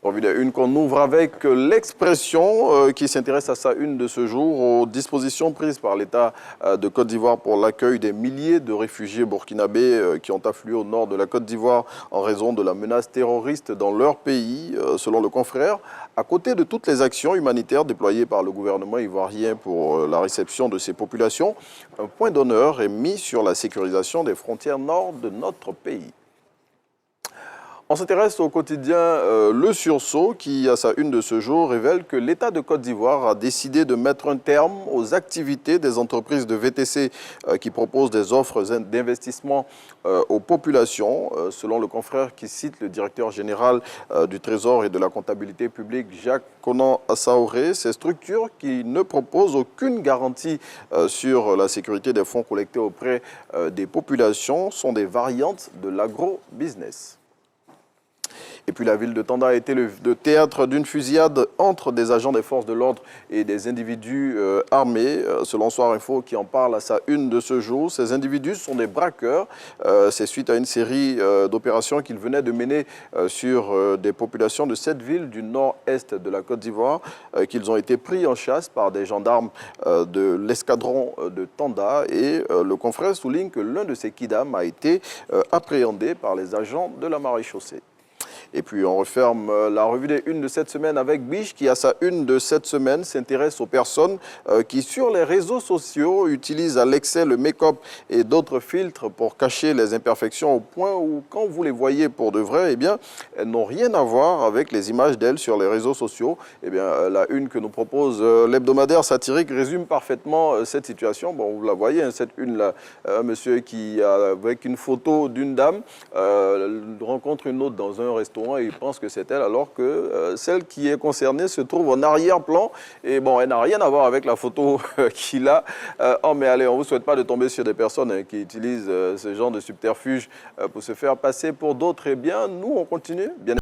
Revue de une qu'on ouvre avec l'Expression qui s'intéresse à sa une de ce jour aux dispositions prises par l'État de Côte d'Ivoire pour l'accueil des milliers de réfugiés burkinabés qui ont afflué au nord de la Côte d'Ivoire en raison de la menace terroriste dans leur pays. Selon le confrère, à côté de toutes les actions humanitaires déployées par le gouvernement ivoirien pour la réception de ces populations, un point d'honneur est mis sur la sécurisation des frontières nord de notre pays. On s'intéresse au quotidien Le Sursaut qui, à sa une de ce jour, révèle que l'État de Côte d'Ivoire a décidé de mettre un terme aux activités des entreprises de VTC qui proposent des offres d'investissement aux populations. Selon le confrère qui cite le directeur général du Trésor et de la comptabilité publique, Jacques Konan-Assaoré, ces structures qui ne proposent aucune garantie sur la sécurité des fonds collectés auprès des populations sont des variantes de l'agro-business. Et puis la ville de Tanda a été le théâtre d'une fusillade entre des agents des forces de l'ordre et des individus armés. Selon Soir Info qui en parle à sa une de ce jour, ces individus sont des braqueurs. C'est suite à une série d'opérations qu'ils venaient de mener sur des populations de cette ville du nord-est de la Côte d'Ivoire qu'ils ont été pris en chasse par des gendarmes de l'escadron de Tanda. Et le confrère souligne que l'un de ces kidams a été appréhendé par les agents de la maréchaussée. Et puis on referme la revue des unes de cette semaine avec Biche qui, à sa une de cette semaine, s'intéresse aux personnes qui, sur les réseaux sociaux, utilisent à l'excès le make-up et d'autres filtres pour cacher les imperfections au point où, quand vous les voyez pour de vrai, eh bien, elles n'ont rien à voir avec les images d'elles sur les réseaux sociaux. Eh bien, la une que nous propose l'hebdomadaire satirique résume parfaitement cette situation. Bon, vous la voyez, hein, cette une-là, un monsieur qui, avec une photo d'une dame, rencontre une autre dans un restaurant et il pense que c'est elle, alors que celle qui est concernée se trouve en arrière-plan. Et bon, elle n'a rien à voir avec la photo qu'il a. Oh, mais allez, on ne vous souhaite pas de tomber sur des personnes qui utilisent ce genre de subterfuge pour se faire passer pour d'autres. Eh bien, nous, on continue. Bien